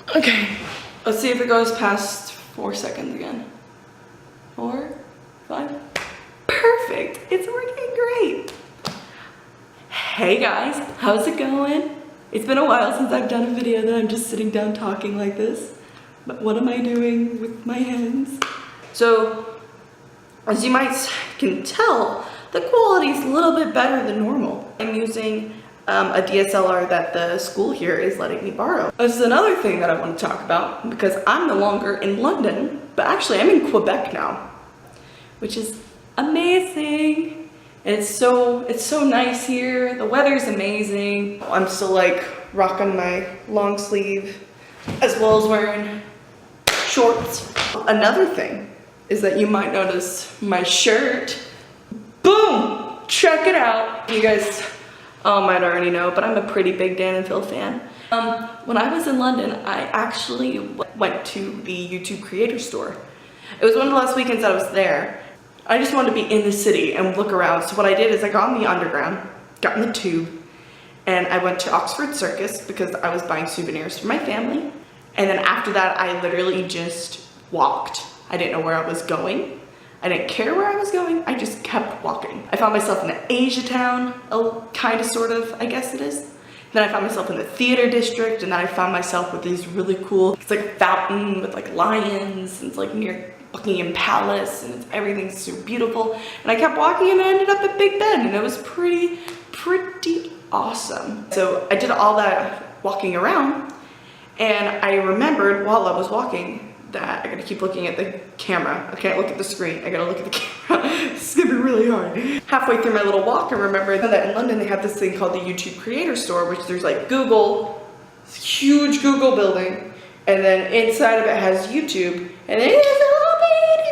Okay, let's see if it goes past 4 seconds again. 4, 5. Perfect, it's working great. Hey guys, how's it going? It's been a while since I've done a video that I'm just sitting down talking like this. But what am I doing with my hands? So, as you can tell, the quality is a little bit better than normal. I'm using a DSLR that the school here is letting me borrow. This is another thing that I want to talk about because I'm no longer in London, but actually I'm in Quebec now, which is amazing. And it's so nice here. The weather's amazing. I'm still like rocking my long sleeve as well as wearing shorts. Another thing is that you might notice my shirt. Boom! Check it out. You guys might already know, but I'm a pretty big Dan and Phil fan. When I was in London, I actually went to the YouTube creator store. It was one of the last weekends I was there. I just wanted to be in the city and look around. So what I did is I got on the underground, got in the tube, and I went to Oxford Circus because I was buying souvenirs for my family. And then after that, I literally just walked. I didn't know where I was going. I didn't care where I was going. I just kept walking. I found myself in an Asia town, kind of, sort of, I guess it is. Then I found myself in the theater district, and then I found myself with these really cool, it's like a fountain with like lions, and it's like near Buckingham Palace, and everything's so beautiful. And I kept walking and I ended up at Big Ben, and it was pretty awesome. So I did all that walking around, and I remembered while I was walking that I gotta keep looking at the camera. I can't look at the screen, I gotta look at the camera. This is gonna be really hard. Halfway through my little walk, I remembered that in London they have this thing called the YouTube creator store, which there's like Google, this huge Google building, and then inside of it has YouTube, and it has a little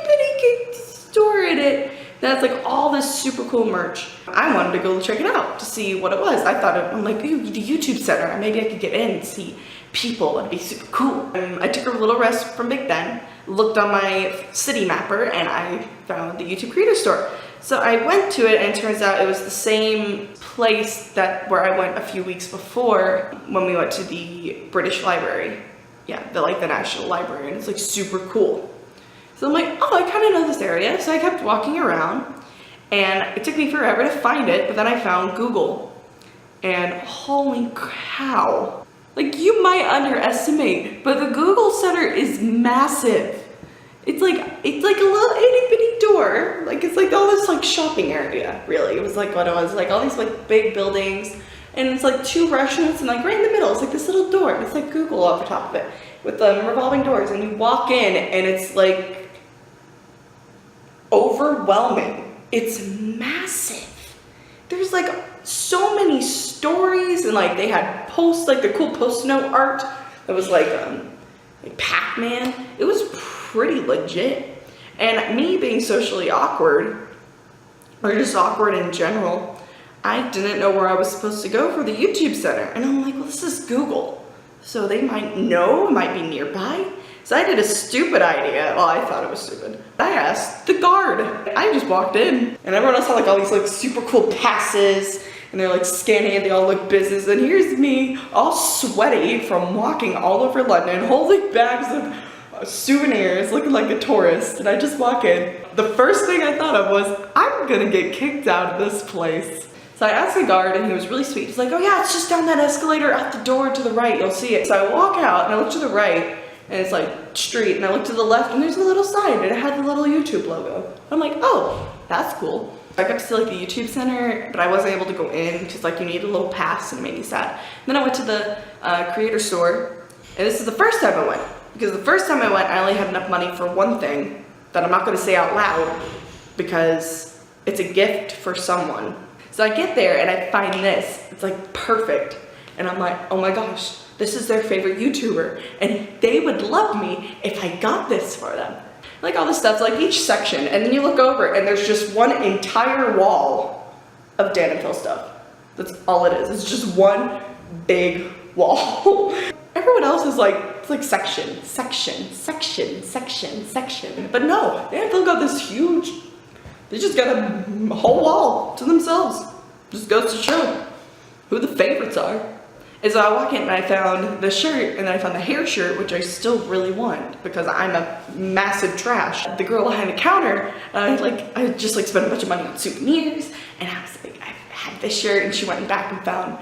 bitty store in it that's like all this super cool merch. I wanted to go check it out to see what it was. I thought, I'm like, ooh, the YouTube Center, maybe I could get in and see people, it'd be super cool. I took a little rest from Big Ben, looked on my city mapper, and I found the YouTube creator store. So I went to it, and it turns out it was the same place where I went a few weeks before when we went to the British Library. Yeah, the National Library, and it's like super cool. So I'm like, oh, I kind of know this area. So I kept walking around, and it took me forever to find it, but then I found Google, and holy cow. Like, you might underestimate, but the Google Center is massive. It's like a little itty bitty door. Like, it's like all this like shopping area, really. It was like what it was, like all these like big buildings, and it's like 2 restaurants, and like right in the middle, it's like this little door. It's like Google off the top of it with revolving doors, and you walk in, and it's like overwhelming. It's massive. There's like so many stories, and like they had like the cool post-note art that was like Pac-Man. It was pretty legit. And me being socially awkward, or just awkward in general, I didn't know where I was supposed to go for the YouTube Center. And I'm like, well, this is Google, so they might know, it might be nearby. So I did a stupid idea. Well, I thought it was stupid. I asked the guard. I just walked in, and everyone else had like all these like super cool passes, and they're like scanning it, they all look business, and here's me all sweaty from walking all over London, holding bags of souvenirs, looking like a tourist, and I just walk in. The first thing I thought of was, I'm gonna get kicked out of this place. So I asked the guard, and he was really sweet. He's like, oh yeah, it's just down that escalator out the door to the right, you'll see it. So I walk out, and I look to the right, and it's like street, and I look to the left, and there's a little sign, and it had the little YouTube logo. I'm like, oh, that's cool. I got to see like the YouTube Center, but I wasn't able to go in because like you need a little pass, and it made me sad. And then I went to the creator store, and this is the first time I went, because the first time I went, I only had enough money for one thing that I'm not going to say out loud because it's a gift for someone. So I get there and I find this. It's like perfect, and I'm like, oh my gosh, this is their favorite YouTuber, and they would love me if I got this for them. Like all this stuff, like each section, and then you look over and there's just one entire wall of Dan and Phil stuff. That's all it is. It's just one big wall. Everyone else is like, it's like section. But no, Dan and Phil got this huge, they just got a whole wall to themselves. Just goes to show who the favorites are. And so I walk in and I found the shirt, and then I found the hair shirt, which I still really want because I'm a massive trash. The girl behind the counter, I just like spent a bunch of money on souvenirs, and I was like, I had this shirt, and she went back and found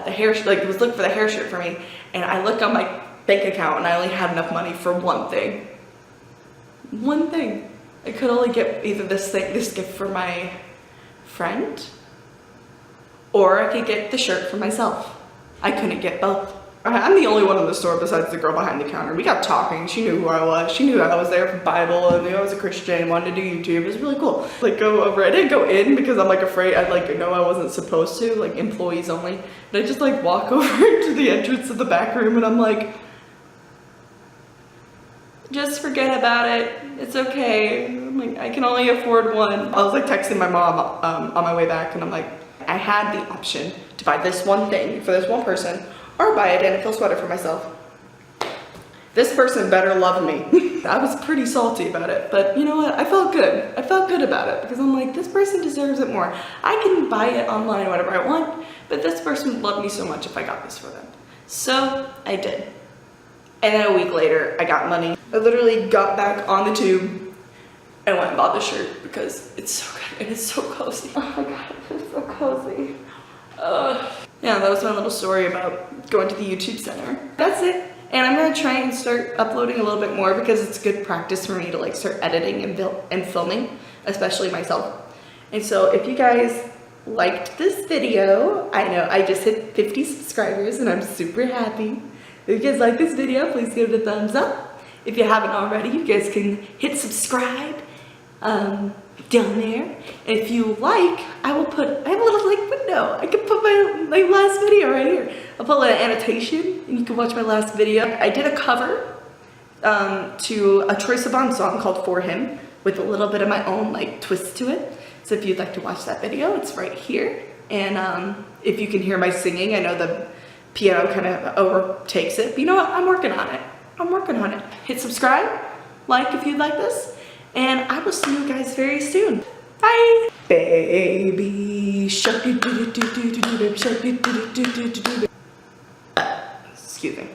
the hair, was looking for the hair shirt for me, and I look on my bank account and I only had enough money for one thing. One thing. I could only get either this gift for my friend, or I could get the shirt for myself. I couldn't get both. I'm the only one in the store besides the girl behind the counter. We got talking. She knew who I was. She knew I was there for Bible and knew I was a Christian and wanted to do YouTube. It was really cool. Like, go over. I didn't go in because I'm like afraid. I know I wasn't supposed to, like employees only. And I just like walk over to the entrance of the back room and I'm like, just forget about it. It's okay. I'm like, I can only afford one. I was like texting my mom on my way back, and I'm like, I had the option to buy this one thing for this one person, or buy a identical sweater for myself. This person better love me. I was pretty salty about it, but you know what? I felt good. I felt good about it because I'm like, this person deserves it more. I can buy it online whatever I want, but this person would love me so much if I got this for them. So I did. And then a week later, I got money. I literally got back on the tube and went and bought the shirt because it's so good and it's so cozy. Oh my god, it's so cozy. Yeah, that was my little story about going to the YouTube center. That's it. And I'm gonna try and start uploading a little bit more because it's good practice for me to like start editing and filming, especially myself. And so if you guys liked this video, I know I just hit 50 subscribers and I'm super happy. If you guys like this video, please give it a thumbs up. If you haven't already, you guys can hit subscribe down there. And if you like, I have a little like window. I can put my last video right here. I'll put an annotation and you can watch my last video. I did a cover to a Troye Sivan song called For Him with a little bit of my own like twist to it. So if you'd like to watch that video, it's right here. And if you can hear my singing, I know the piano kind of overtakes it, but you know what? I'm working on it. I'm working on it. Hit subscribe, like if you'd like this, and I will see you guys very soon. Bye. Baby shark, excuse me.